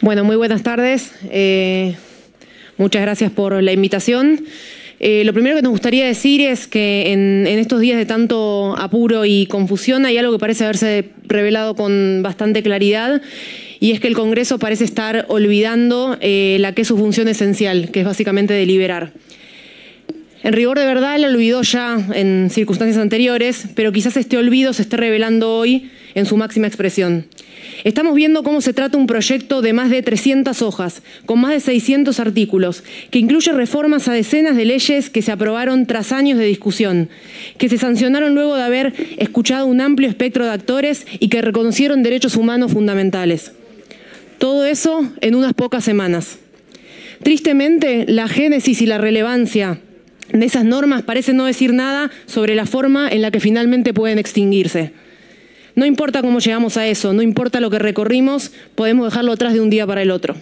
Bueno, muy buenas tardes. Muchas gracias por la invitación. Lo primero que nos gustaría decir es que en estos días de tanto apuro y confusión hay algo que parece haberse revelado con bastante claridad, y es que el Congreso parece estar olvidando la que es su función esencial, que es básicamente deliberar. En rigor de verdad lo olvidó ya en circunstancias anteriores, pero quizás este olvido se esté revelando hoy en su máxima expresión. Estamos viendo cómo se trata un proyecto de más de 300 hojas, con más de 600 artículos, que incluye reformas a decenas de leyes que se aprobaron tras años de discusión, que se sancionaron luego de haber escuchado un amplio espectro de actores y que reconocieron derechos humanos fundamentales. Todo eso en unas pocas semanas. Tristemente, la génesis y la relevancia de esas normas parece no decir nada sobre la forma en la que finalmente pueden extinguirse. No importa cómo llegamos a eso, no importa lo que recorrimos, podemos dejarlo atrás de un día para el otro.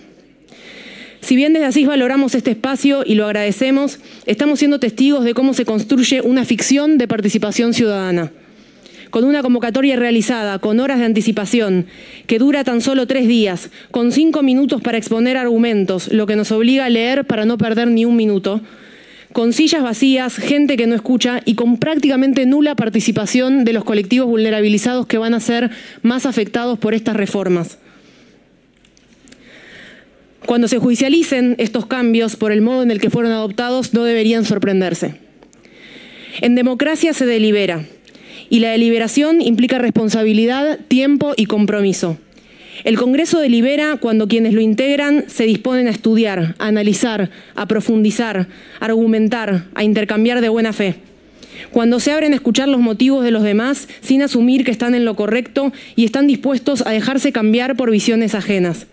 Si bien desde ASIS valoramos este espacio y lo agradecemos, estamos siendo testigos de cómo se construye una ficción de participación ciudadana. Con una convocatoria realizada, con horas de anticipación, que dura tan solo 3 días, con 5 minutos para exponer argumentos, lo que nos obliga a leer para no perder ni un minuto, con sillas vacías, gente que no escucha y con prácticamente nula participación de los colectivos vulnerabilizados que van a ser más afectados por estas reformas. Cuando se judicialicen estos cambios por el modo en el que fueron adoptados, no deberían sorprenderse. En democracia se delibera, y la deliberación implica responsabilidad, tiempo y compromiso. El Congreso delibera cuando quienes lo integran se disponen a estudiar, a analizar, a profundizar, a argumentar, a intercambiar de buena fe. Cuando se abren a escuchar los motivos de los demás sin asumir que están en lo correcto y están dispuestos a dejarse cambiar por visiones ajenas.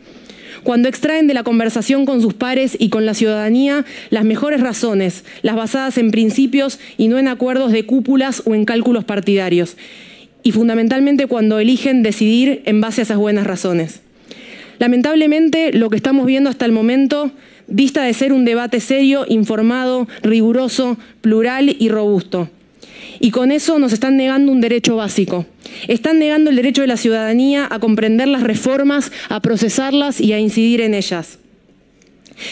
Cuando extraen de la conversación con sus pares y con la ciudadanía las mejores razones, las basadas en principios y no en acuerdos de cúpulas o en cálculos partidarios. Y fundamentalmente cuando eligen decidir en base a esas buenas razones. Lamentablemente, lo que estamos viendo hasta el momento dista de ser un debate serio, informado, riguroso, plural y robusto. Y con eso nos están negando un derecho básico. Están negando el derecho de la ciudadanía a comprender las reformas, a procesarlas y a incidir en ellas.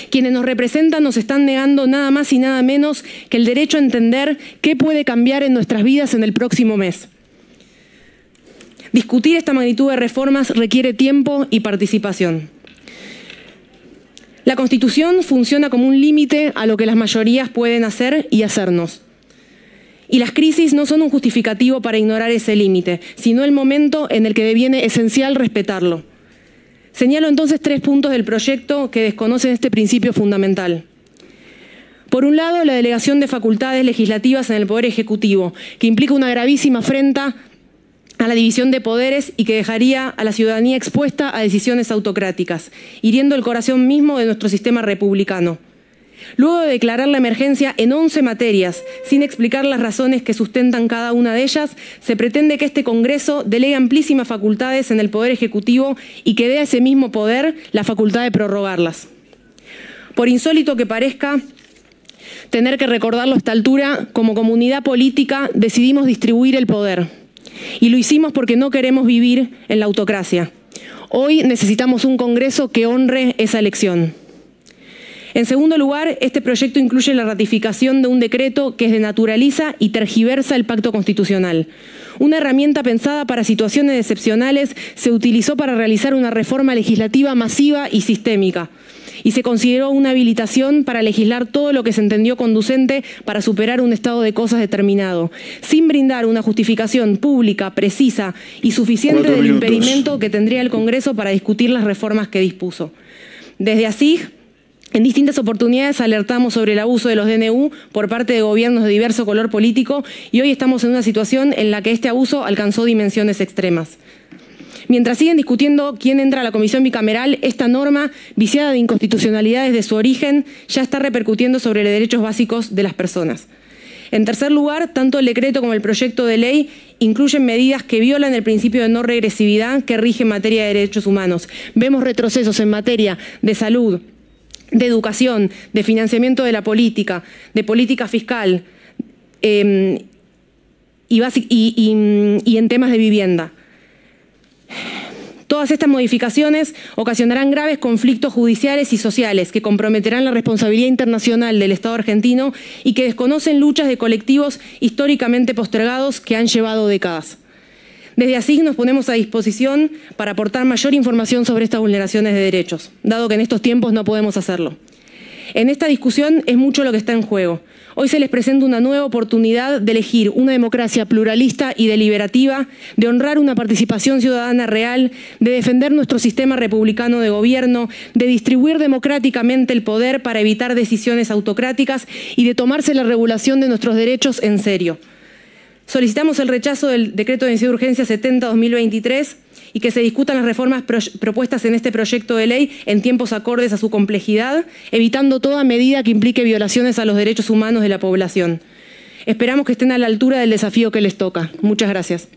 Quienes nos representan nos están negando nada más y nada menos que el derecho a entender qué puede cambiar en nuestras vidas en el próximo mes. Discutir esta magnitud de reformas requiere tiempo y participación. La Constitución funciona como un límite a lo que las mayorías pueden hacer y hacernos. Y las crisis no son un justificativo para ignorar ese límite, sino el momento en el que deviene esencial respetarlo. Señalo entonces 3 puntos del proyecto que desconocen este principio fundamental. Por un lado, la delegación de facultades legislativas en el Poder Ejecutivo, que implica una gravísima afrenta a la división de poderes y que dejaría a la ciudadanía expuesta a decisiones autocráticas, hiriendo el corazón mismo de nuestro sistema republicano. Luego de declarar la emergencia en 11 materias, sin explicar las razones que sustentan cada una de ellas, se pretende que este Congreso delegue amplísimas facultades en el Poder Ejecutivo y que dé a ese mismo poder la facultad de prorrogarlas. Por insólito que parezca, tener que recordarlo a esta altura, como comunidad política decidimos distribuir el poder. Y lo hicimos porque no queremos vivir en la autocracia. Hoy necesitamos un Congreso que honre esa elección. En segundo lugar, este proyecto incluye la ratificación de un decreto que desnaturaliza y tergiversa el pacto constitucional. Una herramienta pensada para situaciones excepcionales se utilizó para realizar una reforma legislativa masiva y sistémica. Y se consideró una habilitación para legislar todo lo que se entendió conducente para superar un estado de cosas determinado, sin brindar una justificación pública, precisa y suficiente del impedimento que tendría el Congreso para discutir las reformas que dispuso. Desde ASIG, en distintas oportunidades alertamos sobre el abuso de los DNU por parte de gobiernos de diverso color político y hoy estamos en una situación en la que este abuso alcanzó dimensiones extremas. Mientras siguen discutiendo quién entra a la comisión bicameral, esta norma, viciada de inconstitucionalidad desde su origen, ya está repercutiendo sobre los derechos básicos de las personas. En tercer lugar, tanto el decreto como el proyecto de ley incluyen medidas que violan el principio de no regresividad que rige en materia de derechos humanos. Vemos retrocesos en materia de salud, de educación, de financiamiento de la política, de política fiscal y en temas de vivienda. Todas estas modificaciones ocasionarán graves conflictos judiciales y sociales que comprometerán la responsabilidad internacional del Estado argentino y que desconocen luchas de colectivos históricamente postergados que han llevado décadas. Desde ASIC nos ponemos a disposición para aportar mayor información sobre estas vulneraciones de derechos, dado que en estos tiempos no podemos hacerlo. En esta discusión es mucho lo que está en juego. Hoy se les presenta una nueva oportunidad de elegir una democracia pluralista y deliberativa, de honrar una participación ciudadana real, de defender nuestro sistema republicano de gobierno, de distribuir democráticamente el poder para evitar decisiones autocráticas y de tomarse la regulación de nuestros derechos en serio. Solicitamos el rechazo del Decreto de Necesidad de Urgencia 70/2023 y que se discutan las reformas propuestas en este proyecto de ley en tiempos acordes a su complejidad, evitando toda medida que implique violaciones a los derechos humanos de la población. Esperamos que estén a la altura del desafío que les toca. Muchas gracias.